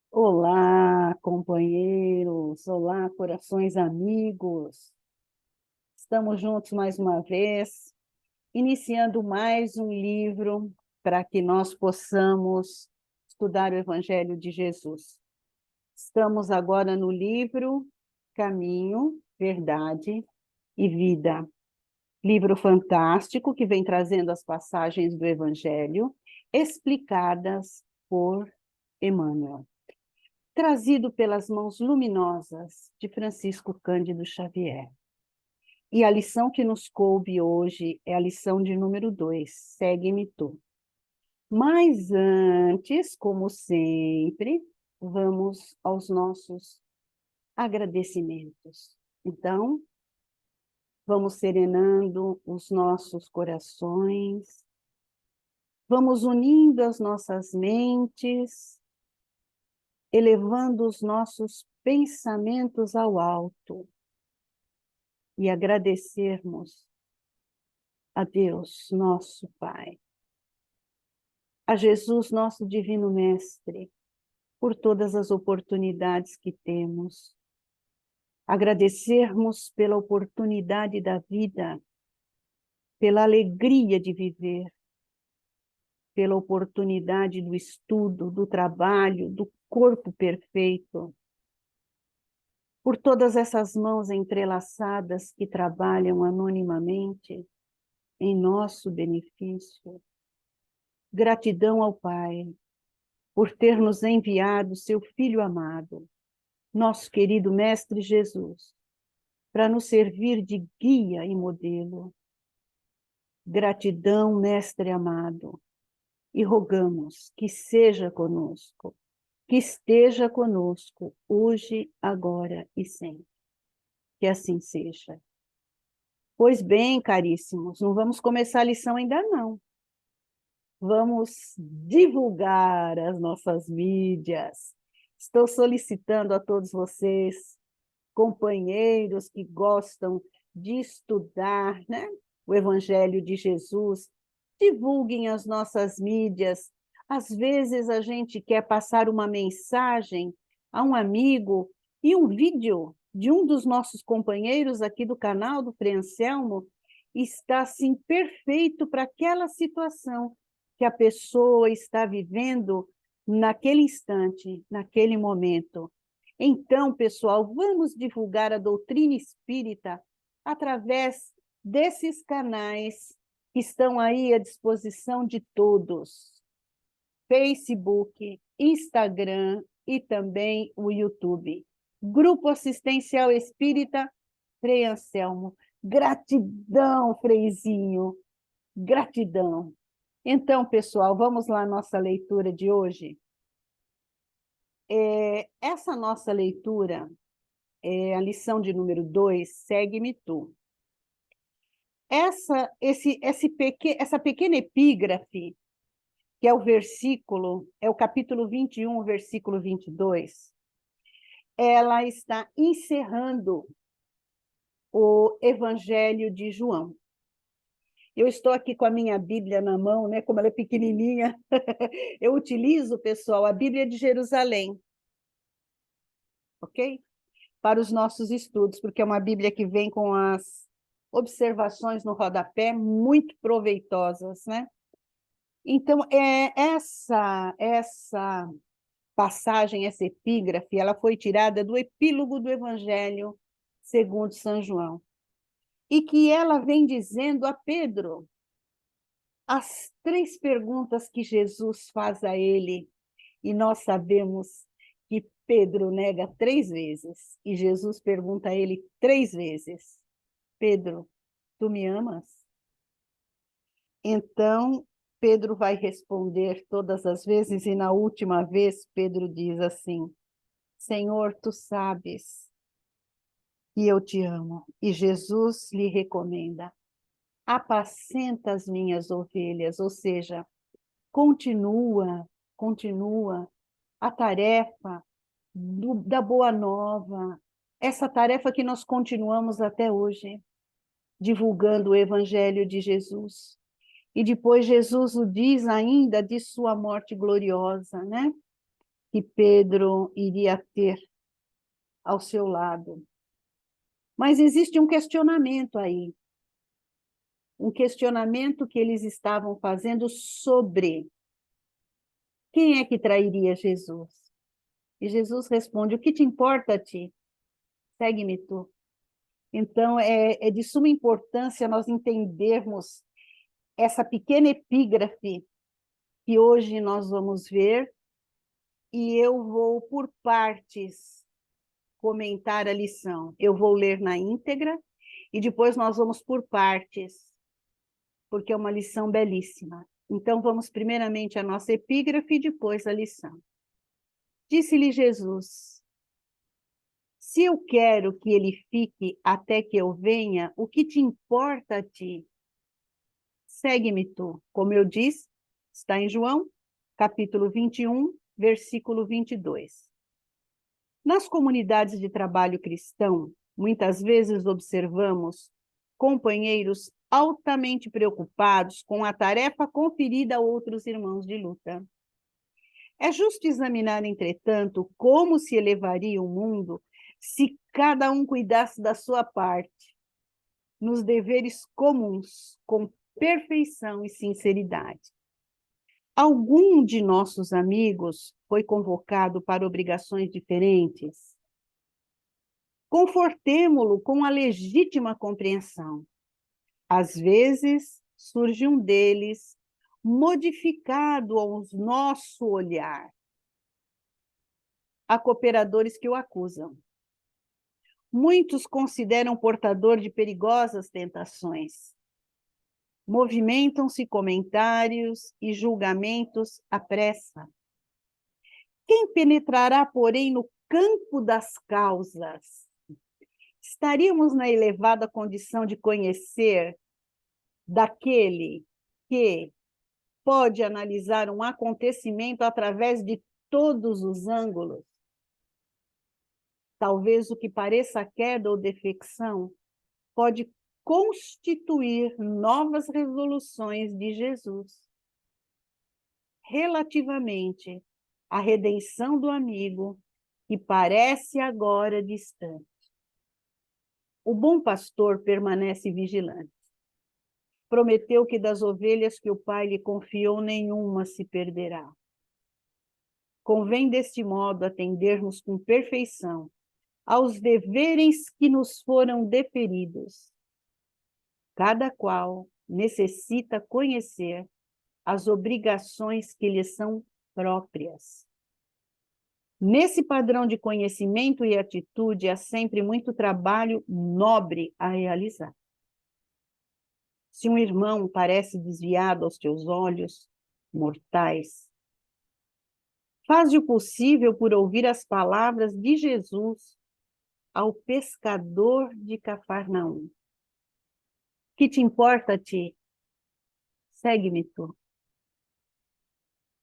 Olá, companheiros, olá, corações amigos. Estamos juntos mais uma vez, iniciando mais um livro para que nós possamos estudar o Evangelho de Jesus. Estamos agora no livro Caminho, Verdade e Vida. Livro fantástico que vem trazendo as passagens do Evangelho explicadas por Emmanuel, trazido pelas mãos luminosas de Francisco Cândido Xavier. E a lição que nos coube hoje é a lição de número 2, Segue-me tu. Mas antes, como sempre, vamos aos nossos agradecimentos. Então, vamos serenando os nossos corações, vamos unindo as nossas mentes, elevando os nossos pensamentos ao alto e agradecermos a Deus, nosso Pai, a Jesus, nosso Divino Mestre, por todas as oportunidades que temos, agradecermos pela oportunidade da vida, pela alegria de viver, pela oportunidade do estudo, do trabalho, do corpo perfeito, por todas essas mãos entrelaçadas que trabalham anonimamente em nosso benefício. Gratidão ao Pai por ter nos enviado seu Filho amado, nosso querido Mestre Jesus, para nos servir de guia e modelo. Gratidão, Mestre amado, e rogamos que seja conosco, que esteja conosco hoje, agora e sempre. Que assim seja. Pois bem, caríssimos, não vamos começar a lição ainda não. Vamos divulgar as nossas mídias. Estou solicitando a todos vocês, companheiros que gostam de estudar, né, o Evangelho de Jesus, divulguem as nossas mídias. Às vezes a gente quer passar uma mensagem a um amigo e um vídeo de um dos nossos companheiros aqui do canal do Frei Anselmo está assim perfeito para aquela situação que a pessoa está vivendo naquele instante, naquele momento. Então, pessoal, vamos divulgar a doutrina espírita através desses canais que estão aí à disposição de todos. Facebook, Instagram e também o YouTube. Grupo Assistencial Espírita Frei Anselmo. Gratidão, Freizinho. Gratidão. Então, pessoal, vamos lá à nossa leitura de hoje. Essa nossa leitura é a lição de número 2, Segue-me tu. Essa pequena epígrafe, que é o versículo, é o capítulo 21, versículo 22, ela está encerrando o Evangelho de João. Eu estou aqui com a minha Bíblia na mão, né? Como ela é pequenininha, eu utilizo, pessoal, a Bíblia de Jerusalém, ok? Para os nossos estudos, porque é uma Bíblia que vem com as observações no rodapé muito proveitosas, né? Então, essa passagem, essa epígrafe, ela foi tirada do epílogo do Evangelho segundo São João, e que ela vem dizendo a Pedro as 3 perguntas que Jesus faz a ele, e nós sabemos que Pedro nega 3 vezes, e Jesus pergunta a ele 3 vezes: Pedro, tu me amas? Então, Pedro vai responder todas as vezes, e na última vez, Pedro diz assim: Senhor, tu sabes que eu te amo. E Jesus lhe recomenda: apacenta as minhas ovelhas, ou seja, continua a tarefa da Boa Nova, essa tarefa que nós continuamos até hoje, divulgando o Evangelho de Jesus. E depois Jesus o diz ainda de sua morte gloriosa, né? Que Pedro iria ter ao seu lado. Mas existe um questionamento aí. Um questionamento que eles estavam fazendo sobre quem é que trairia Jesus. E Jesus responde, o que te importa a ti? Segue-me tu. Então, é de suma importância nós entendermos essa pequena epígrafe que hoje nós vamos ver, e eu vou, por partes, comentar a lição. Eu vou ler na íntegra, e depois nós vamos por partes, porque é uma lição belíssima. Então, vamos primeiramente à nossa epígrafe e depois a lição. Disse-lhe Jesus, se eu quero que ele fique até que eu venha, o que te importa a ti? Segue-me tu. Como eu disse, está em João, capítulo 21, versículo 22. Nas comunidades de trabalho cristão, muitas vezes observamos companheiros altamente preocupados com a tarefa conferida a outros irmãos de luta. É justo examinar, entretanto, como se elevaria o mundo se cada um cuidasse da sua parte, nos deveres comuns, com perfeição e sinceridade. Algum de nossos amigos foi convocado para obrigações diferentes? Confortemo-lo com a legítima compreensão. Às vezes, surge um deles modificado ao nosso olhar. Há cooperadores que o acusam. Muitos consideram portador de perigosas tentações. Movimentam-se comentários e julgamentos à pressa. Quem penetrará, porém, no campo das causas? Estaríamos na elevada condição de conhecer daquele que pode analisar um acontecimento através de todos os ângulos. Talvez o que pareça queda ou defecção pode constituir novas resoluções de Jesus relativamente à redenção do amigo que parece agora distante. O bom pastor permanece vigilante. Prometeu que das ovelhas que o Pai lhe confiou, nenhuma se perderá. Convém, deste modo, atendermos com perfeição aos deveres que nos foram deferidos. Cada qual necessita conhecer as obrigações que lhe são próprias. Nesse padrão de conhecimento e atitude, há sempre muito trabalho nobre a realizar. Se um irmão parece desviado aos teus olhos mortais, faze o possível por ouvir as palavras de Jesus ao pescador de Cafarnaum. Que te importa a ti? Segue-me tu.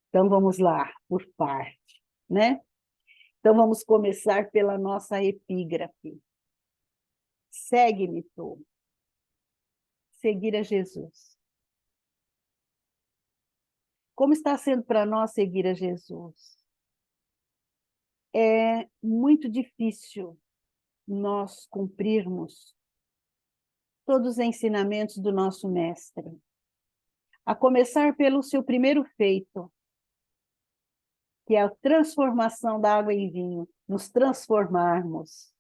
Então vamos lá, por parte, né? Então vamos começar pela nossa epígrafe. Segue-me tu. Seguir a Jesus. Como está sendo para nós seguir a Jesus? É muito difícil nós cumprirmos todos os ensinamentos do nosso mestre. A começar pelo seu primeiro feito, que é a transformação da água em vinho, nos transformarmos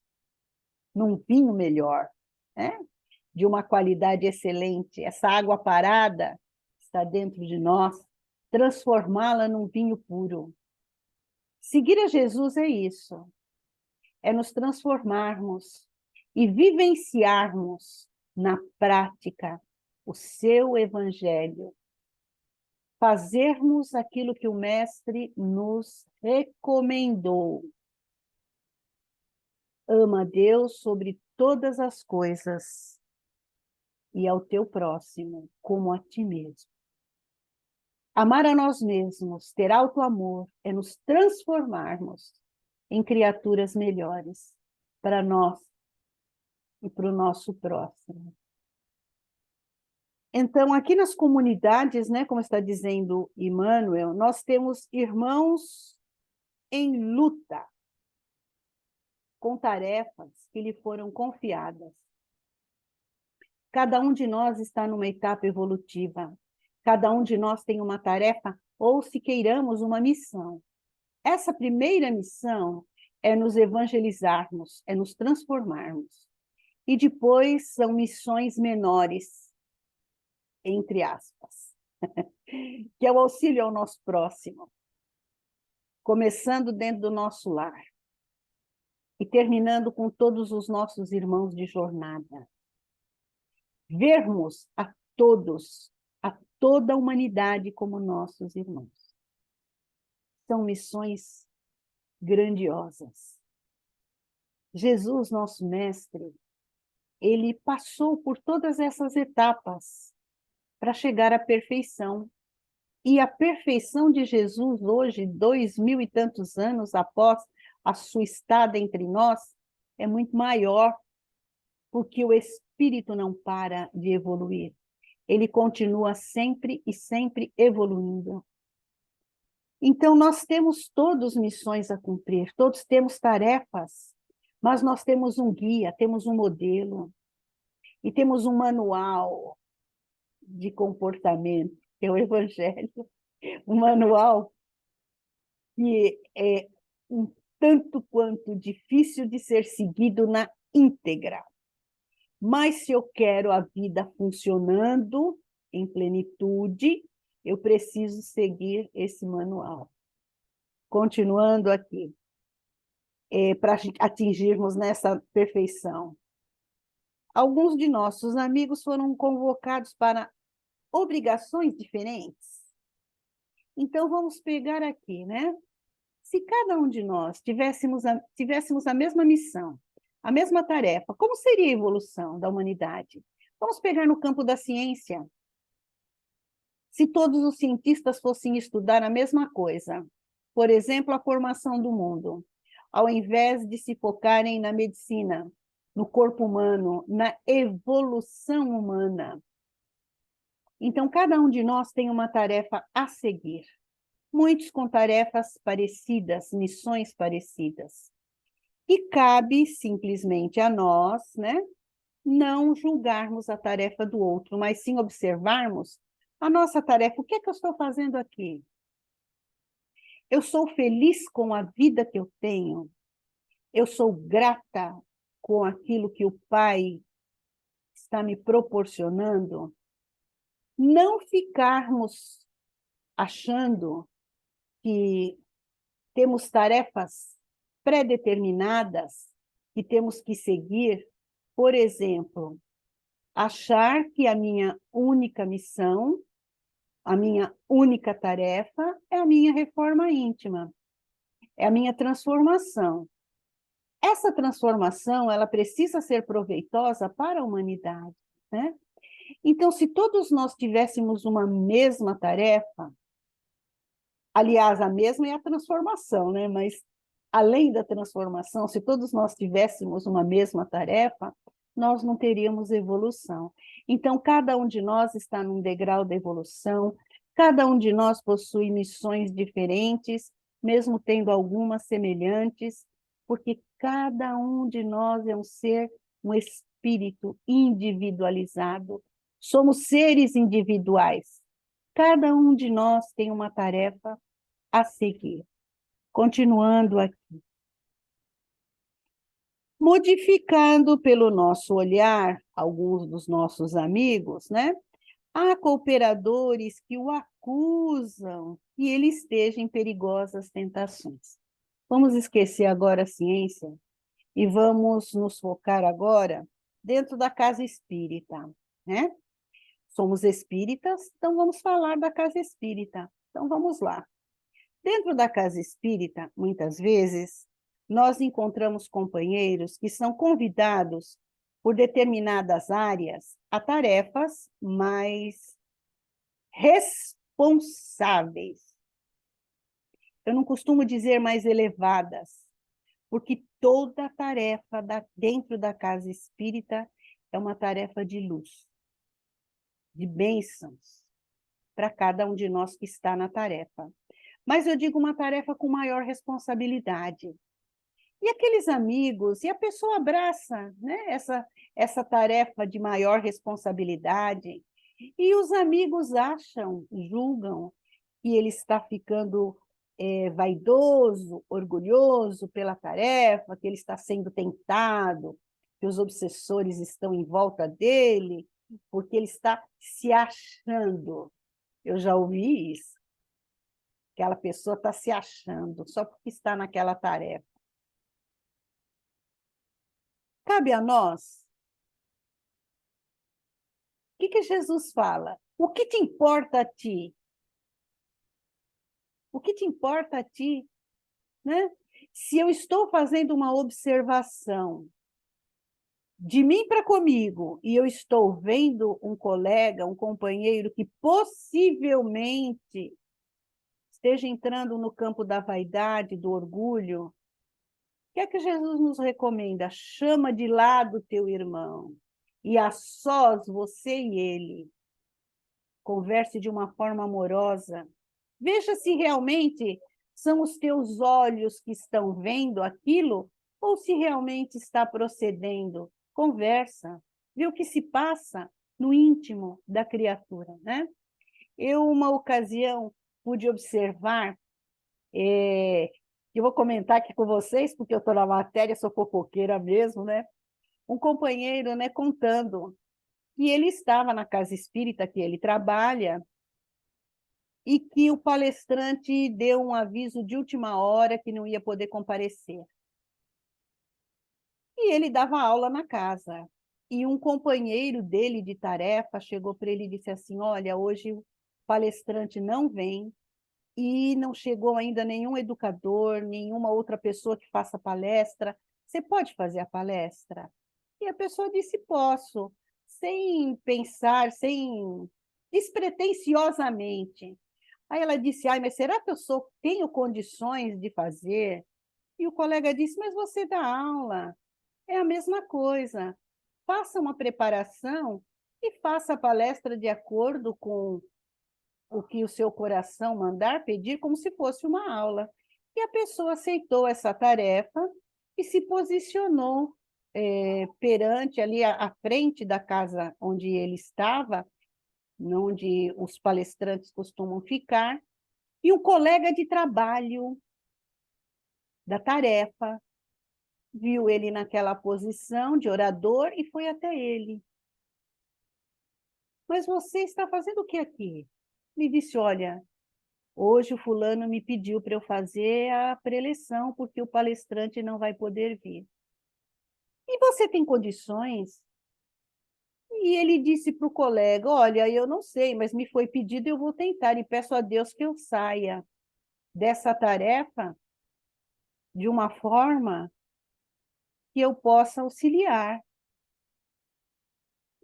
num vinho melhor, né? De uma qualidade excelente. Essa água parada está dentro de nós, transformá-la num vinho puro. Seguir a Jesus é isso, é nos transformarmos e vivenciarmos na prática o seu evangelho, fazermos aquilo que o Mestre nos recomendou. Ama a Deus sobre todas as coisas e ao teu próximo como a ti mesmo. Amar a nós mesmos, ter alto amor, é nos transformarmos em criaturas melhores para nós e para o nosso próximo. Então, aqui nas comunidades, né, como está dizendo Emmanuel, nós temos irmãos em luta, com tarefas que lhe foram confiadas. Cada um de nós está numa etapa evolutiva. Cada um de nós tem uma tarefa, ou, se queiramos, uma missão. Essa primeira missão é nos evangelizarmos, é nos transformarmos. E depois são missões menores, entre aspas, que é o auxílio ao nosso próximo, começando dentro do nosso lar e terminando com todos os nossos irmãos de jornada. Vermos a todos, a toda a humanidade como nossos irmãos. São missões grandiosas. Jesus, nosso mestre, ele passou por todas essas etapas para chegar à perfeição. E a perfeição de Jesus hoje, 2000 e tantos anos após a sua estada entre nós, é muito maior, porque o espírito não para de evoluir. Ele continua sempre e sempre evoluindo. Então, nós temos todos missões a cumprir, todos temos tarefas, mas nós temos um guia, temos um modelo, e temos um manual de comportamento, que é o Evangelho, um manual que é um tanto quanto difícil de ser seguido na íntegra. Mas se eu quero a vida funcionando em plenitude, eu preciso seguir esse manual. Continuando aqui, para atingirmos nessa perfeição. Alguns de nossos amigos foram convocados para obrigações diferentes. Então, vamos pegar aqui, né? Se cada um de nós tivéssemos a mesma missão, a mesma tarefa, como seria a evolução da humanidade? Vamos pegar no campo da ciência. Se todos os cientistas fossem estudar a mesma coisa, por exemplo, a formação do mundo, ao invés de se focarem na medicina, no corpo humano, na evolução humana. Então, cada um de nós tem uma tarefa a seguir. Muitos com tarefas parecidas, missões parecidas. E cabe simplesmente a nós, né, não julgarmos a tarefa do outro, mas sim observarmos a nossa tarefa. O que é que eu estou fazendo aqui? Eu sou feliz com a vida que eu tenho? Eu sou grata com aquilo que o Pai está me proporcionando? Não ficarmos achando que temos tarefas pré-determinadas que temos que seguir. Por exemplo, achar que a minha única missão, a minha única tarefa é a minha reforma íntima, é a minha transformação. Essa transformação, ela precisa ser proveitosa para a humanidade, né? Então, se todos nós tivéssemos uma mesma tarefa, aliás, a mesma é a transformação, né? Mas, além da transformação, se todos nós tivéssemos uma mesma tarefa, nós não teríamos evolução. Então, cada um de nós está num degrau da evolução, cada um de nós possui missões diferentes, mesmo tendo algumas semelhantes, porque cada um de nós é um ser, um espírito individualizado. Somos seres individuais. Cada um de nós tem uma tarefa a seguir. Continuando aqui. Modificando pelo nosso olhar alguns dos nossos amigos, né? Há cooperadores que o acusam que ele esteja em perigosas tentações. Vamos esquecer agora a ciência e vamos nos focar agora dentro da casa espírita, né? Somos espíritas, então vamos falar da casa espírita. Então vamos lá. Dentro da casa espírita, muitas vezes, nós encontramos companheiros que são convidados por determinadas áreas a tarefas mais responsáveis. Eu não costumo dizer mais elevadas, porque toda tarefa dentro da casa espírita é uma tarefa de luz. de bênçãos para cada um de nós que está na tarefa. Mas eu digo uma tarefa com maior responsabilidade. E aqueles amigos, e a pessoa abraça, né, essa tarefa de maior responsabilidade, e os amigos acham, julgam, que ele está ficando vaidoso, orgulhoso pela tarefa, que ele está sendo tentado, que os obsessores estão em volta dele, porque ele está se achando. Eu já ouvi isso. Aquela pessoa está se achando só porque está naquela tarefa. Cabe a nós. O que Jesus fala? O que te importa a ti? O que te importa a ti? Né? Se eu estou fazendo uma observação de mim para comigo e eu estou vendo um colega, um companheiro que possivelmente esteja entrando no campo da vaidade, do orgulho, o que é que Jesus nos recomenda? Chama de lado teu irmão e a sós, você e ele. Converse de uma forma amorosa. Veja se realmente são os teus olhos que estão vendo aquilo ou se realmente está procedendo. Conversa, vê o que se passa no íntimo da criatura, né? Eu, uma ocasião, pude observar, eu vou comentar aqui com vocês, porque eu estou na matéria, sou fofoqueira mesmo, né? Um companheiro, né, contando que ele estava na casa espírita que ele trabalha e que o palestrante deu um aviso de última hora que não ia poder comparecer. E ele dava aula na casa. E um companheiro dele de tarefa chegou para ele e disse assim: olha, hoje o palestrante não vem e não chegou ainda nenhum educador, nenhuma outra pessoa que faça palestra. Você pode fazer a palestra? E a pessoa disse: posso, sem pensar, sem despretensiosamente. Aí ela disse: ai, mas será que tenho condições de fazer? E o colega disse: mas você dá aula, é a mesma coisa. Faça uma preparação e faça a palestra de acordo com o que o seu coração mandar pedir, como se fosse uma aula. E a pessoa aceitou essa tarefa e se posicionou perante ali à frente da casa onde ele estava, onde os palestrantes costumam ficar, e um colega de trabalho da tarefa viu ele naquela posição de orador e foi até ele. Mas você está fazendo o que aqui? Me disse: olha, hoje o fulano me pediu para eu fazer a preleção porque o palestrante não vai poder vir. E você tem condições? E ele disse para o colega: olha, eu não sei, mas me foi pedido, eu vou tentar e peço a Deus que eu saia dessa tarefa de uma forma que eu possa auxiliar.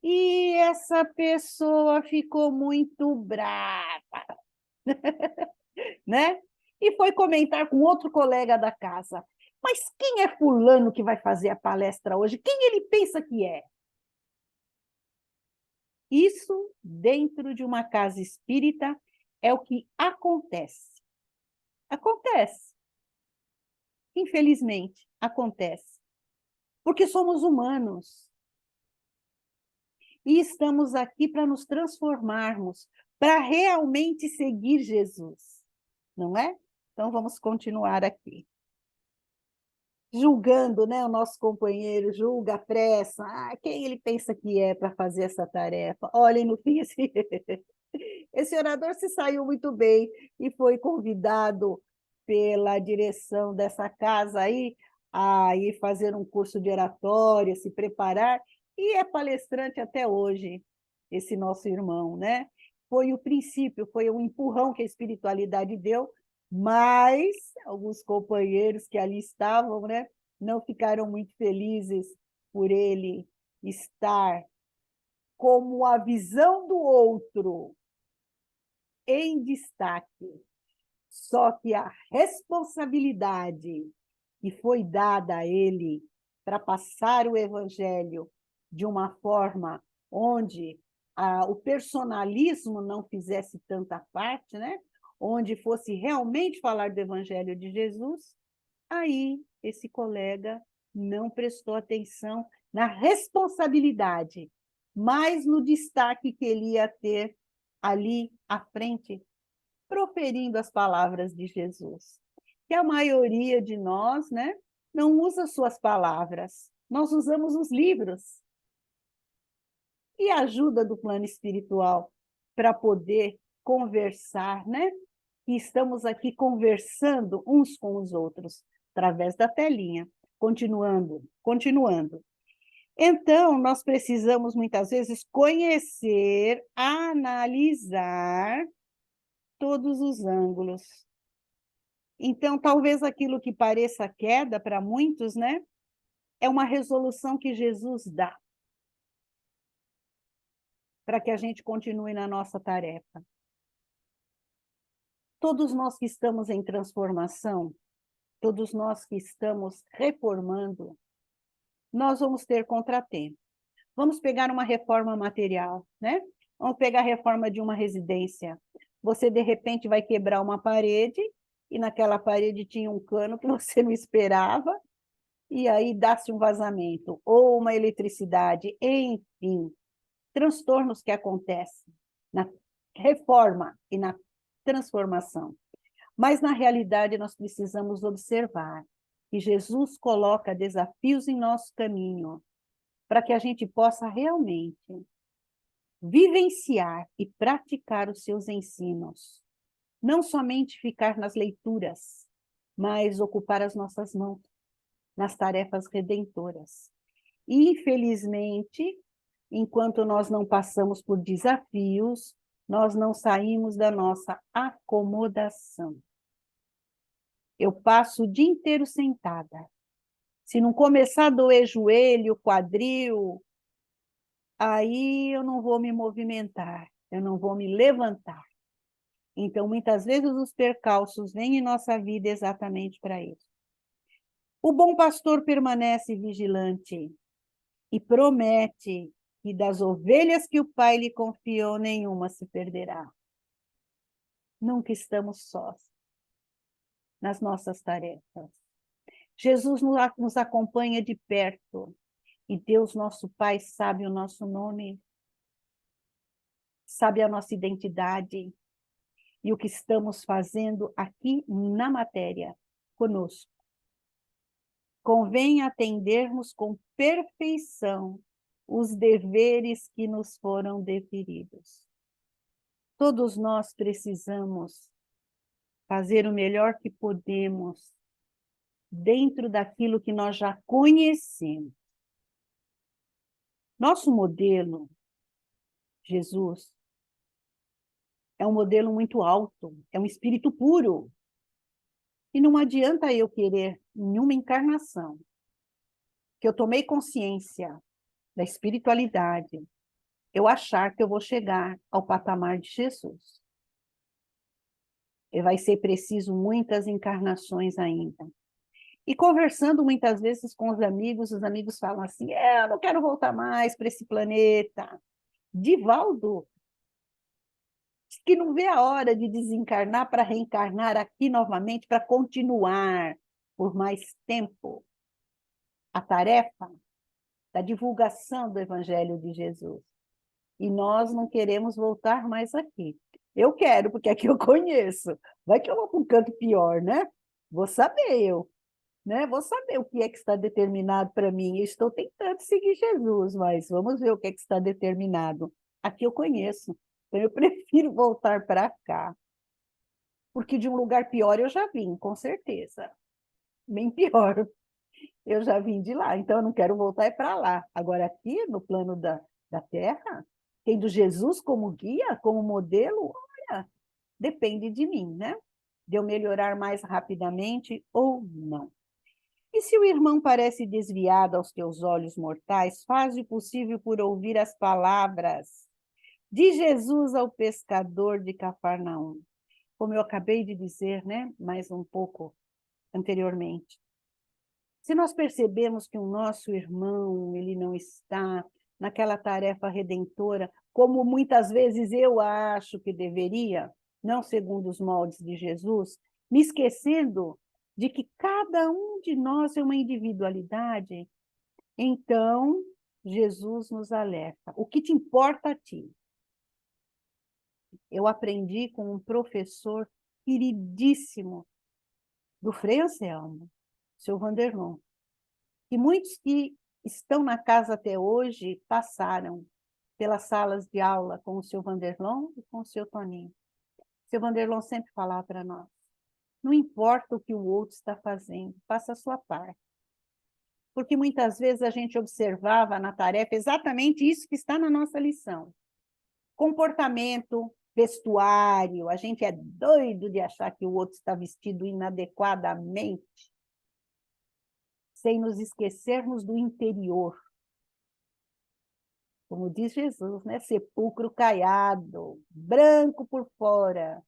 E essa pessoa ficou muito brava, né? E foi comentar com outro colega da casa: mas quem é fulano que vai fazer a palestra hoje? Quem ele pensa que é? Isso, dentro de uma casa espírita, é o que acontece. Acontece. Infelizmente, acontece. Porque somos humanos. E estamos aqui para nos transformarmos, para realmente seguir Jesus, não é? Então, vamos continuar aqui. Julgando, né, o nosso companheiro, julga a pressa. Ah, quem ele pensa que é para fazer essa tarefa? Olhem, no fim, esse orador se saiu muito bem e foi convidado pela direção dessa casa aí a ir fazer um curso de oratória, se preparar, e é palestrante até hoje, esse nosso irmão, né? Foi o princípio, foi um empurrão que a espiritualidade deu, mas alguns companheiros que ali estavam, né, não ficaram muito felizes por ele estar como a visão do outro em destaque. Só que a responsabilidade que foi dada a ele para passar o evangelho de uma forma onde o personalismo não fizesse tanta parte, né? Onde fosse realmente falar do Evangelho de Jesus, aí esse colega não prestou atenção na responsabilidade, mas no destaque que ele ia ter ali à frente, proferindo as palavras de Jesus. Que a maioria de nós, né, não usa suas palavras, nós usamos os livros. E a ajuda do plano espiritual para poder conversar, né? E estamos aqui conversando uns com os outros, através da telinha. Continuando. Então, nós precisamos, muitas vezes, conhecer, analisar todos os ângulos. Então, talvez aquilo que pareça queda para muitos, né? É uma resolução que Jesus dá para que a gente continue na nossa tarefa. Todos nós que estamos em transformação, todos nós que estamos reformando, nós vamos ter contratempo. Vamos pegar uma reforma material, né? Vamos pegar a reforma de uma residência. Você, de repente, vai quebrar uma parede, e naquela parede tinha um cano que você não esperava, e aí dá-se um vazamento, ou uma eletricidade, enfim, transtornos que acontecem na reforma e na transformação. Mas, na realidade, nós precisamos observar que Jesus coloca desafios em nosso caminho para que a gente possa realmente vivenciar e praticar os seus ensinos. Não somente ficar nas leituras, mas ocupar as nossas mãos nas tarefas redentoras. Infelizmente, enquanto nós não passamos por desafios, nós não saímos da nossa acomodação. Eu passo o dia inteiro sentada. Se não começar a doer joelho, quadril, aí eu não vou me movimentar, eu não vou me levantar. Então, muitas vezes, os percalços vêm em nossa vida exatamente para isso. O bom pastor permanece vigilante e promete que das ovelhas que o Pai lhe confiou, nenhuma se perderá. Nunca estamos sós nas nossas tarefas. Jesus nos acompanha de perto, e Deus, nosso Pai, sabe o nosso nome, sabe a nossa identidade e o que estamos fazendo aqui na matéria conosco. Convém atendermos com perfeição os deveres que nos foram deferidos. Todos nós precisamos fazer o melhor que podemos dentro daquilo que nós já conhecemos. Nosso modelo, Jesus, é um modelo muito alto, é um espírito puro. E não adianta eu querer, em uma encarnação, que eu tomei consciência da espiritualidade, eu achar que eu vou chegar ao patamar de Jesus. E vai ser preciso muitas encarnações ainda. E conversando muitas vezes com os amigos falam assim, eu não quero voltar mais para esse planeta. Divaldo, que não vê a hora de desencarnar para reencarnar aqui novamente, para continuar por mais tempo a tarefa da divulgação do Evangelho de Jesus. E nós não queremos voltar mais aqui. Eu quero, porque aqui eu conheço. Vai que eu vou para um canto pior, né? Vou saber eu, né? Vou saber o que é que está determinado para mim. Eu estou tentando seguir Jesus, mas vamos ver o que é que está determinado. Aqui eu conheço. Então, eu prefiro voltar para cá. Porque de um lugar pior eu já vim, com certeza. Bem pior. Eu já vim de lá, então eu não quero voltar para lá. Agora, aqui no plano da Terra, tendo Jesus como guia, como modelo, olha, depende de mim, né? De eu melhorar mais rapidamente ou não. E se o irmão parece desviado aos teus olhos mortais, faz o possível por ouvir as palavras de Jesus ao pescador de Cafarnaum. Como eu acabei de dizer, né? Mais um pouco anteriormente. Se nós percebemos que o nosso irmão ele não está naquela tarefa redentora, como muitas vezes eu acho que deveria, não segundo os moldes de Jesus, me esquecendo de que cada um de nós é uma individualidade, então Jesus nos alerta. O que te importa a ti? Eu aprendi com um professor queridíssimo do Frei Anselmo, seu Vanderlon, e muitos que estão na casa até hoje passaram pelas salas de aula com o seu Vanderlon e com o seu Toninho. O seu Vanderlon sempre falava para nós, não importa o que o outro está fazendo, faça a sua parte. Porque muitas vezes a gente observava na tarefa exatamente isso que está na nossa lição. Comportamento, vestuário, a gente é doido de achar que o outro está vestido inadequadamente, sem nos esquecermos do interior. Como diz Jesus, né? Sepulcro caiado, branco por fora,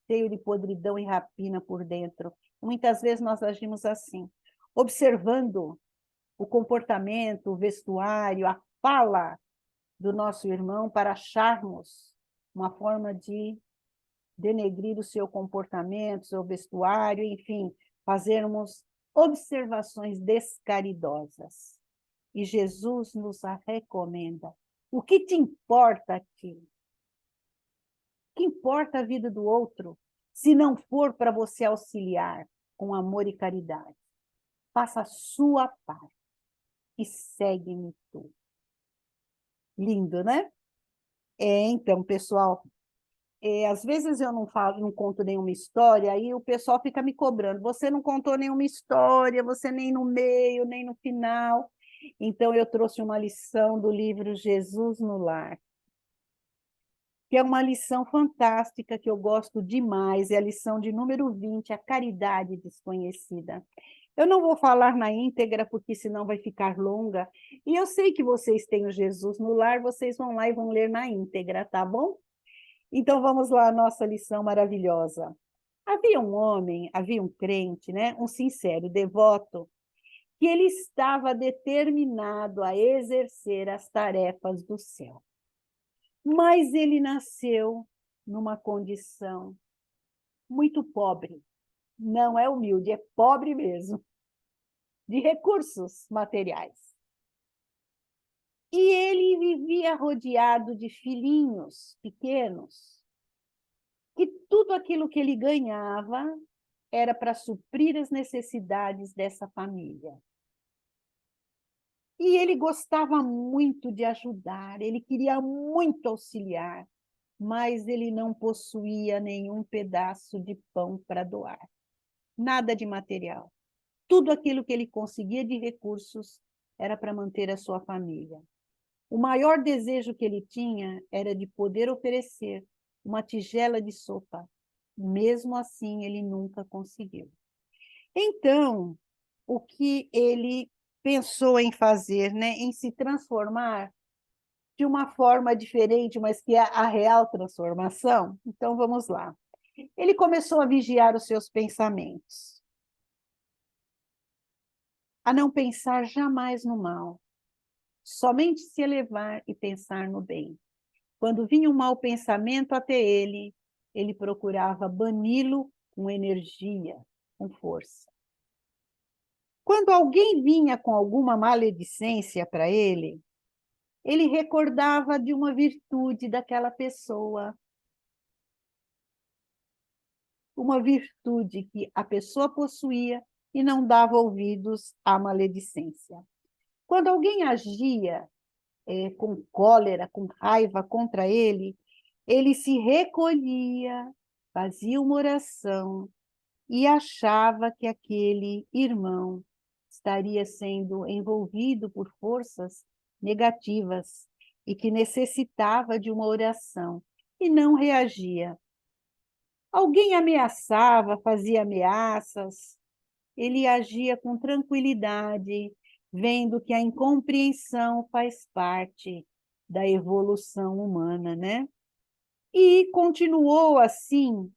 cheio de podridão e rapina por dentro. Muitas vezes nós agimos assim, observando o comportamento, o vestuário, a fala do nosso irmão para acharmos uma forma de denegrir o seu comportamento, seu vestuário, enfim, fazermos observações descaridosas. E Jesus nos a recomenda. O que te importa aqui? O que importa a vida do outro, se não for para você auxiliar com amor e caridade? Faça a sua parte e segue-me tu. Lindo, né? Então, pessoal, às vezes eu não falo, não conto nenhuma história, aí o pessoal fica me cobrando. Você não contou nenhuma história, você nem no meio, nem no final. Então, eu trouxe uma lição do livro Jesus no Lar, que é uma lição fantástica, que eu gosto demais, é a lição de número 20, a caridade desconhecida. Eu não vou falar na íntegra, porque senão vai ficar longa, e eu sei que vocês têm o Jesus no Lar, vocês vão lá e vão ler na íntegra, tá bom? Então, vamos lá, a nossa lição maravilhosa. Havia um homem, havia um crente, né? Um sincero, devoto, que ele estava determinado a exercer as tarefas do céu. Mas ele nasceu numa condição muito pobre. Não é humilde, é pobre mesmo, de recursos materiais. E ele vivia rodeado de filhinhos pequenos, que tudo aquilo que ele ganhava era para suprir as necessidades dessa família. E ele gostava muito de ajudar, ele queria muito auxiliar, mas ele não possuía nenhum pedaço de pão para doar. Nada de material. Tudo aquilo que ele conseguia de recursos era para manter a sua família. O maior desejo que ele tinha era de poder oferecer uma tigela de sopa. Mesmo assim, ele nunca conseguiu. Então, o que ele pensou em fazer, né? Em se transformar de uma forma diferente, mas que é a real transformação? Então, vamos lá. Ele começou a vigiar os seus pensamentos, a não pensar jamais no mal, somente se elevar e pensar no bem. Quando vinha um mau pensamento até ele, ele procurava bani-lo com energia, com força. Quando alguém vinha com alguma maledicência para ele recordava de uma virtude daquela pessoa, uma virtude que a pessoa possuía e não dava ouvidos à maledicência. Quando alguém agia com cólera, com raiva contra ele se recolhia, fazia uma oração e achava que aquele irmão estaria sendo envolvido por forças negativas e que necessitava de uma oração e não reagia. Alguém ameaçava, fazia ameaças, ele agia com tranquilidade, vendo que a incompreensão faz parte da evolução humana, né? E continuou assim,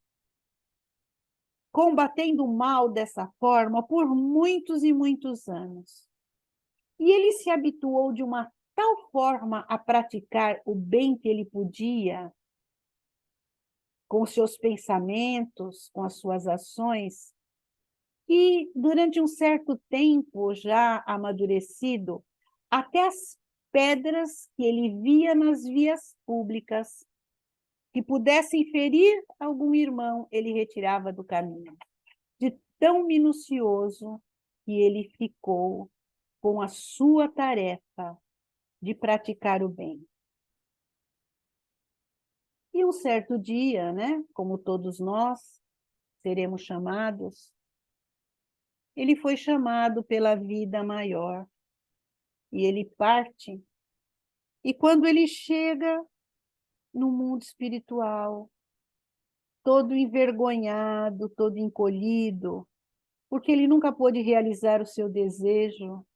combatendo o mal dessa forma por muitos e muitos anos. E ele se habituou de uma tal forma a praticar o bem que ele podia, com os seus pensamentos, com as suas ações, e durante um certo tempo, já amadurecido, até as pedras que ele via nas vias públicas, que pudessem ferir algum irmão, ele retirava do caminho. De tão minucioso que ele ficou com a sua tarefa de praticar o bem. E um certo dia, né, como todos nós seremos chamados, ele foi chamado pela vida maior e ele parte. E quando ele chega no mundo espiritual, todo envergonhado, todo encolhido, porque ele nunca pôde realizar o seu desejo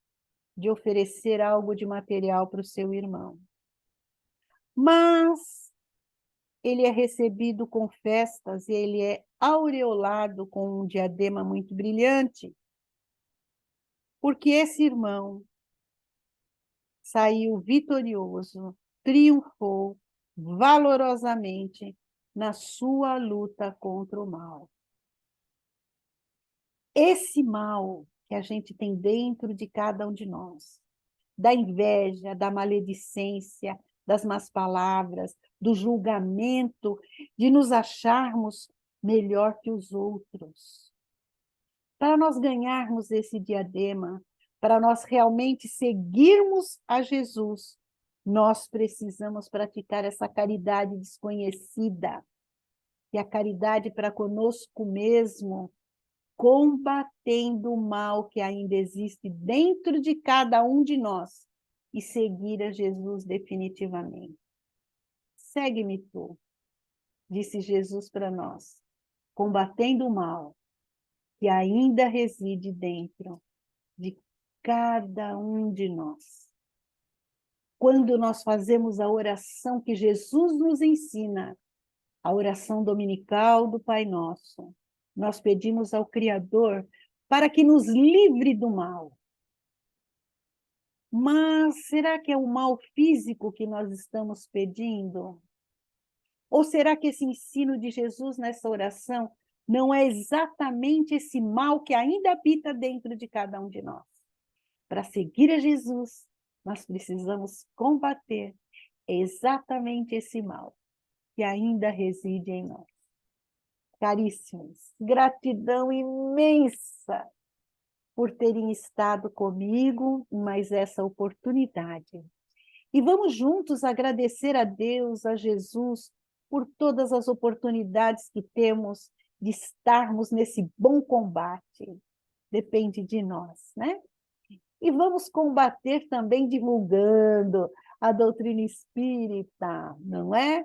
de oferecer algo de material para o seu irmão. Mas ele é recebido com festas e ele é aureolado com um diadema muito brilhante, porque esse irmão saiu vitorioso, triunfou valorosamente na sua luta contra o mal. Esse mal que a gente tem dentro de cada um de nós, da inveja, da maledicência, das más palavras, do julgamento, de nos acharmos melhor que os outros. Para nós ganharmos esse diadema, para nós realmente seguirmos a Jesus, nós precisamos praticar essa caridade desconhecida, e a caridade para conosco mesmo, combatendo o mal que ainda existe dentro de cada um de nós e seguir a Jesus definitivamente. Segue-me tu, disse Jesus para nós, combatendo o mal que ainda reside dentro de cada um de nós. Quando nós fazemos a oração que Jesus nos ensina, a oração dominical do Pai Nosso, nós pedimos ao Criador para que nos livre do mal. Mas será que é o mal físico que nós estamos pedindo? Ou será que esse ensino de Jesus nessa oração não é exatamente esse mal que ainda habita dentro de cada um de nós? Para seguir a Jesus, nós precisamos combater exatamente esse mal que ainda reside em nós. Caríssimos, gratidão imensa por terem estado comigo em mais essa oportunidade. E vamos juntos agradecer a Deus, a Jesus, por todas as oportunidades que temos de estarmos nesse bom combate. Depende de nós, né? E vamos combater também divulgando a doutrina espírita, não é?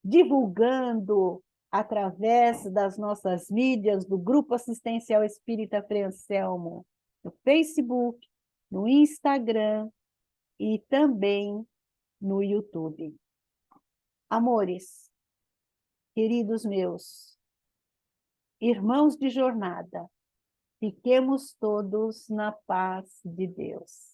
Divulgando através das nossas mídias, do Grupo Assistencial Espírita Frei Anselmo, no Facebook, no Instagram e também no YouTube. Amores, queridos meus, irmãos de jornada, fiquemos todos na paz de Deus.